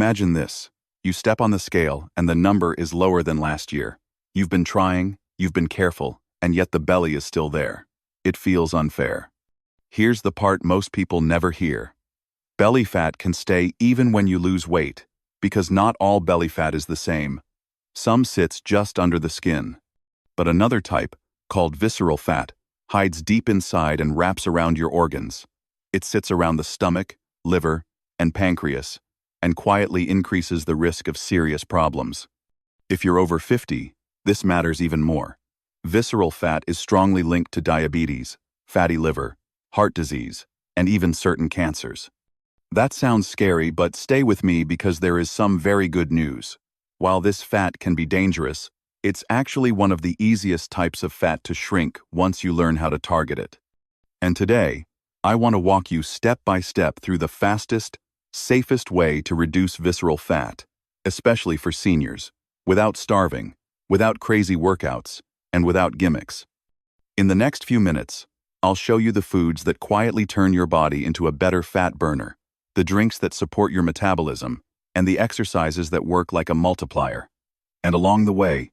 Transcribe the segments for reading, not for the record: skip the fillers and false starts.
Imagine this. You step on the scale and the number is lower than last year. You've been trying, you've been careful, and yet the belly is still there. It feels unfair. Here's the part most people never hear. Belly fat can stay even when you lose weight, because not all belly fat is the same. Some sits just under the skin. But another type, called visceral fat, hides deep inside and wraps around your organs. It sits around the stomach, liver, and pancreas, and quietly increases the risk of serious problems. If you're over 50, this matters even more. Visceral fat is strongly linked to diabetes, fatty liver, heart disease, and even certain cancers. That sounds scary, but stay with me because there is some very good news. While this fat can be dangerous, it's actually one of the easiest types of fat to shrink once you learn how to target it. And today, I want to walk you step by step through the fastest, safest way to reduce visceral fat, especially for seniors, without starving, without crazy workouts, and without gimmicks. In the next few minutes, I'll show you the foods that quietly turn your body into a better fat burner, the drinks that support your metabolism, and the exercises that work like a multiplier. And along the way,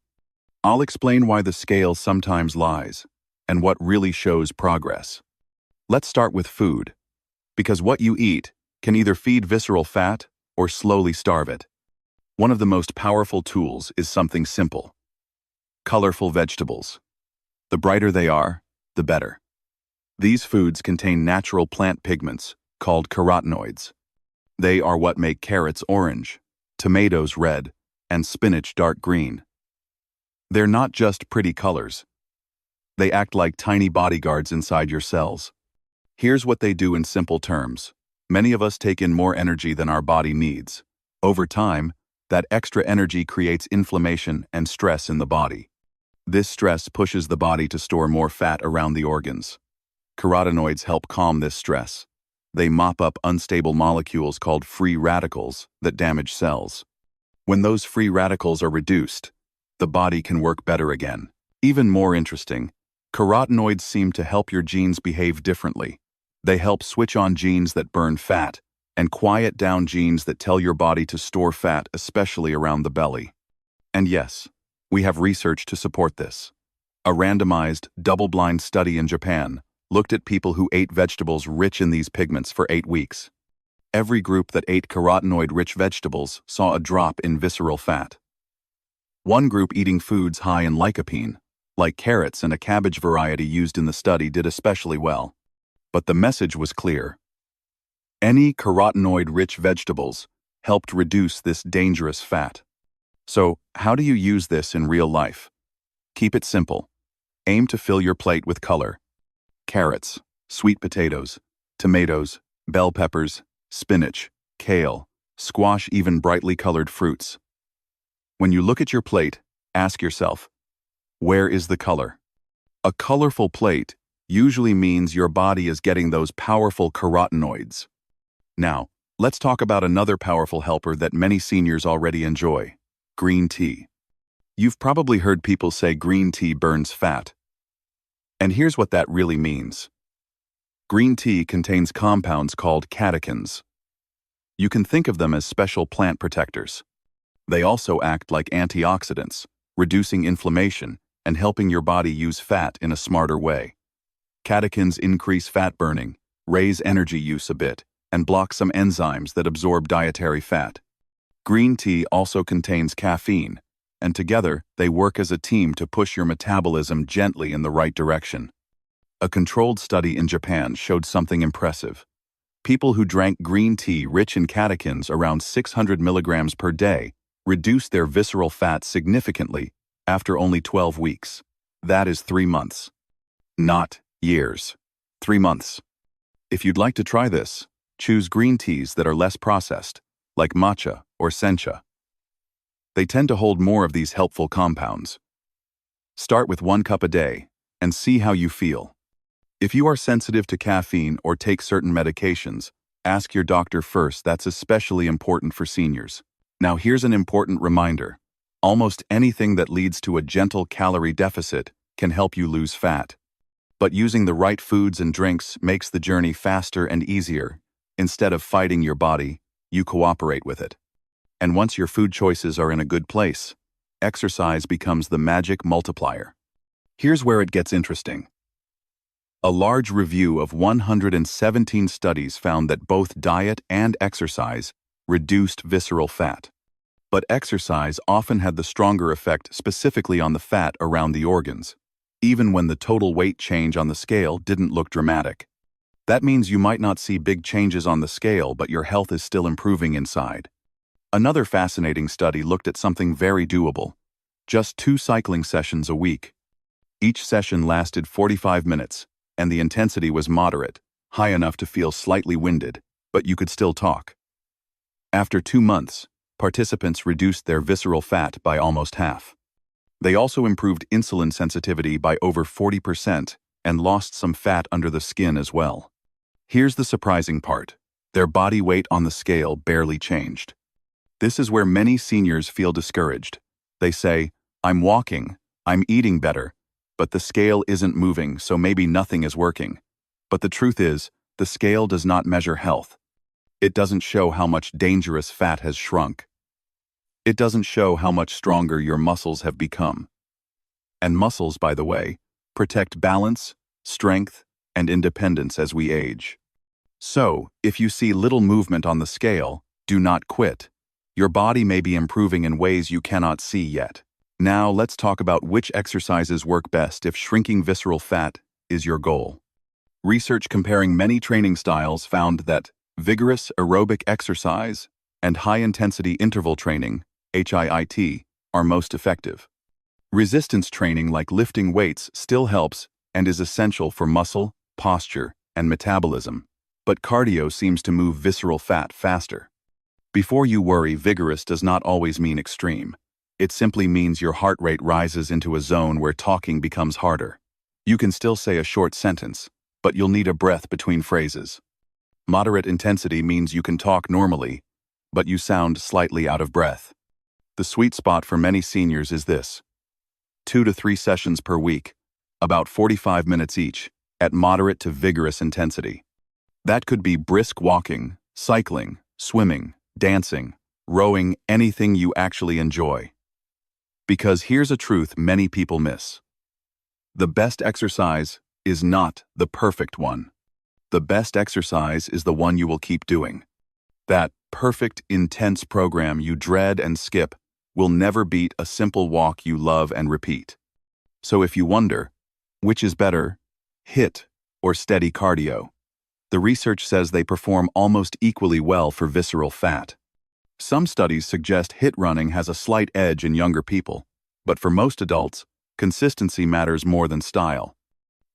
I'll explain why the scale sometimes lies, and what really shows progress. Let's start with food, because what you eat can either feed visceral fat or slowly starve it. One of the most powerful tools is something simple: colorful vegetables. The brighter they are, the better. These foods contain natural plant pigments called carotenoids. They are what make carrots orange, tomatoes red, and spinach dark green. They're not just pretty colors. They act like tiny bodyguards inside your cells. Here's what they do in simple terms. Many of us take in more energy than our body needs. Over time, that extra energy creates inflammation and stress in the body. This stress pushes the body to store more fat around the organs. Carotenoids help calm this stress. They mop up unstable molecules called free radicals that damage cells. When those free radicals are reduced, the body can work better again. Even more interesting, carotenoids seem to help your genes behave differently. They help switch on genes that burn fat and quiet down genes that tell your body to store fat, especially around the belly. And yes, we have research to support this. A randomized, double-blind study in Japan looked at people who ate vegetables rich in these pigments for 8 weeks. Every group that ate carotenoid-rich vegetables saw a drop in visceral fat. One group eating foods high in lycopene, like carrots and a cabbage variety used in the study, did especially well. But the message was clear. Any carotenoid-rich vegetables helped reduce this dangerous fat. So, how do you use this in real life? Keep it simple. Aim to fill your plate with color. Carrots, sweet potatoes, tomatoes, bell peppers, spinach, kale, squash, even brightly colored fruits. When you look at your plate, ask yourself, where is the color? A colorful plate usually means your body is getting those powerful carotenoids. Now, let's talk about another powerful helper that many seniors already enjoy: green tea. You've probably heard people say green tea burns fat. And here's what that really means. Green tea contains compounds called catechins. You can think of them as special plant protectors. They also act like antioxidants, reducing inflammation and helping your body use fat in a smarter way. Catechins increase fat burning, raise energy use a bit, and block some enzymes that absorb dietary fat. Green tea also contains caffeine, and together they work as a team to push your metabolism gently in the right direction. A controlled study in Japan showed something impressive. People who drank green tea rich in catechins around 600 milligrams per day reduced their visceral fat significantly after only 12 weeks. That is 3 months. Not years. 3 months. If you'd like to try this, choose green teas that are less processed, like matcha or sencha. They tend to hold more of these helpful compounds. Start with 1 cup a day and see how you feel. If you are sensitive to caffeine or take certain medications, ask your doctor first. That's especially important for seniors. Now here's an important reminder. Almost anything that leads to a gentle calorie deficit can help you lose fat. But using the right foods and drinks makes the journey faster and easier. Instead of fighting your body, you cooperate with it. And once your food choices are in a good place, exercise becomes the magic multiplier. Here's where it gets interesting. A large review of 117 studies found that both diet and exercise reduced visceral fat. But exercise often had the stronger effect specifically on the fat around the organs, even when the total weight change on the scale didn't look dramatic. That means you might not see big changes on the scale, but your health is still improving inside. Another fascinating study looked at something very doable: just 2 cycling sessions a week. Each session lasted 45 minutes, and the intensity was moderate, high enough to feel slightly winded, but you could still talk. After 2 months, participants reduced their visceral fat by almost half. They also improved insulin sensitivity by over 40% and lost some fat under the skin as well. Here's the surprising part: their body weight on the scale barely changed. This is where many seniors feel discouraged. They say, "I'm walking, I'm eating better, but the scale isn't moving, so maybe nothing is working." But the truth is, the scale does not measure health. It doesn't show how much dangerous fat has shrunk. It doesn't show how much stronger your muscles have become. And muscles, by the way, protect balance, strength, and independence as we age. So, if you see little movement on the scale, do not quit. Your body may be improving in ways you cannot see yet. Now let's talk about which exercises work best if shrinking visceral fat is your goal. Research comparing many training styles found that vigorous aerobic exercise and high-intensity interval training, HIIT, are most effective. Resistance training like lifting weights still helps and is essential for muscle, posture, and metabolism, but cardio seems to move visceral fat faster. Before you worry, vigorous does not always mean extreme. It simply means your heart rate rises into a zone where talking becomes harder. You can still say a short sentence, but you'll need a breath between phrases. Moderate intensity means you can talk normally, but you sound slightly out of breath. The sweet spot for many seniors is this: 2 to 3 sessions per week, about 45 minutes each, at moderate to vigorous intensity. That could be brisk walking, cycling, swimming, dancing, rowing, anything you actually enjoy. Because here's a truth many people miss: the best exercise is not the perfect one. The best exercise is the one you will keep doing. That perfect, intense program you dread and skip will never beat a simple walk you love and repeat. So if you wonder, which is better, HIIT or steady cardio? The research says they perform almost equally well for visceral fat. Some studies suggest HIIT running has a slight edge in younger people, but for most adults, consistency matters more than style.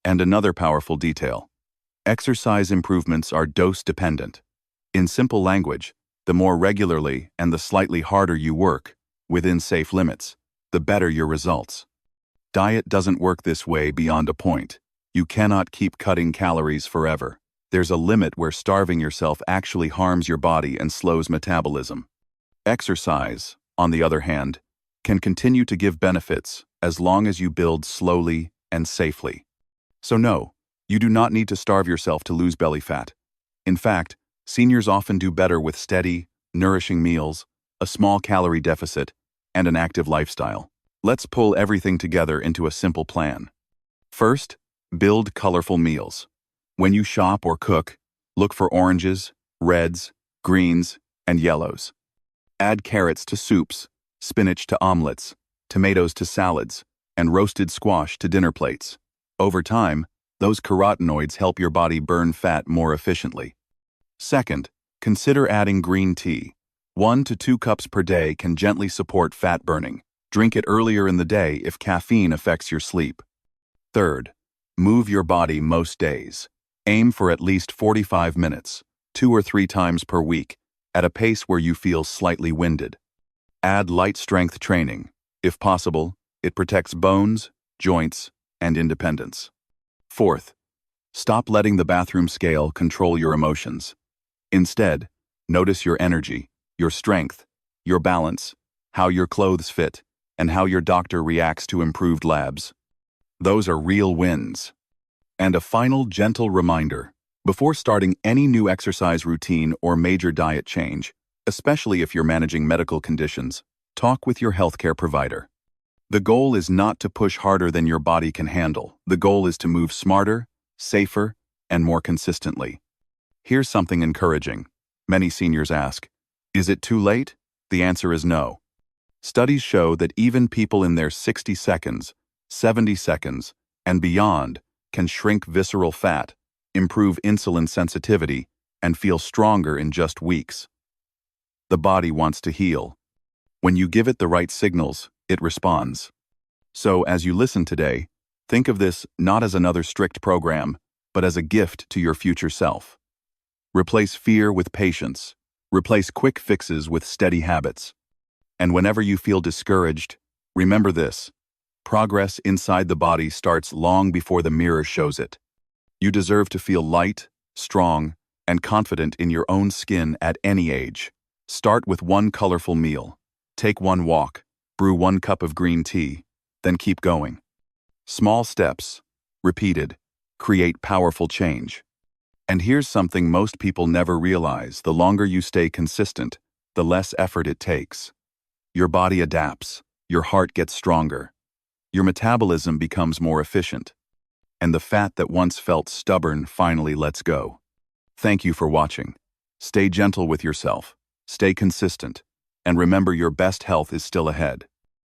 And another powerful detail: exercise improvements are dose-dependent. In simple language, the more regularly and the slightly harder you work, within safe limits, the better your results. Diet doesn't work this way beyond a point. You cannot keep cutting calories forever. There's a limit where starving yourself actually harms your body and slows metabolism. Exercise, on the other hand, can continue to give benefits as long as you build slowly and safely. So no, you do not need to starve yourself to lose belly fat. In fact, seniors often do better with steady, nourishing meals, a small calorie deficit, and an active lifestyle. Let's pull everything together into a simple plan. First, build colorful meals. When you shop or cook, look for oranges, reds, greens, and yellows. Add carrots to soups, spinach to omelets, tomatoes to salads, and roasted squash to dinner plates. Over time, those carotenoids help your body burn fat more efficiently. Second, consider adding green tea. 1 to 2 cups per day can gently support fat burning. Drink it earlier in the day if caffeine affects your sleep. Third, move your body most days. Aim for at least 45 minutes, 2 or 3 times per week, at a pace where you feel slightly winded. Add light strength training. If possible, it protects bones, joints, and independence. Fourth, stop letting the bathroom scale control your emotions. Instead, notice your energy, your strength, your balance, how your clothes fit, and how your doctor reacts to improved labs. Those are real wins. And a final gentle reminder: before starting any new exercise routine or major diet change, Especially if you're managing medical conditions, talk with your healthcare provider. The goal is not to push harder than your body can handle. The goal is to move smarter, safer, and more consistently. Here's something encouraging. Many seniors ask, is it too late? The answer is no. Studies show that even people in their 60 seconds, 70 seconds, and beyond can shrink visceral fat, improve insulin sensitivity, and feel stronger in just weeks. The body wants to heal. When you give it the right signals, it responds. So, as you listen today, think of this not as another strict program, but as a gift to your future self. Replace fear with patience. Replace quick fixes with steady habits. And whenever you feel discouraged, remember this: progress inside the body starts long before the mirror shows it. You deserve to feel light, strong, and confident in your own skin at any age. Start with one colorful meal. Take one walk. Brew one cup of green tea. Then keep going. Small steps, repeated, create powerful change. And here's something most people never realize: the longer you stay consistent, the less effort it takes. Your body adapts, your heart gets stronger, your metabolism becomes more efficient, and the fat that once felt stubborn finally lets go. Thank you for watching. Stay gentle with yourself, stay consistent, and remember your best health is still ahead.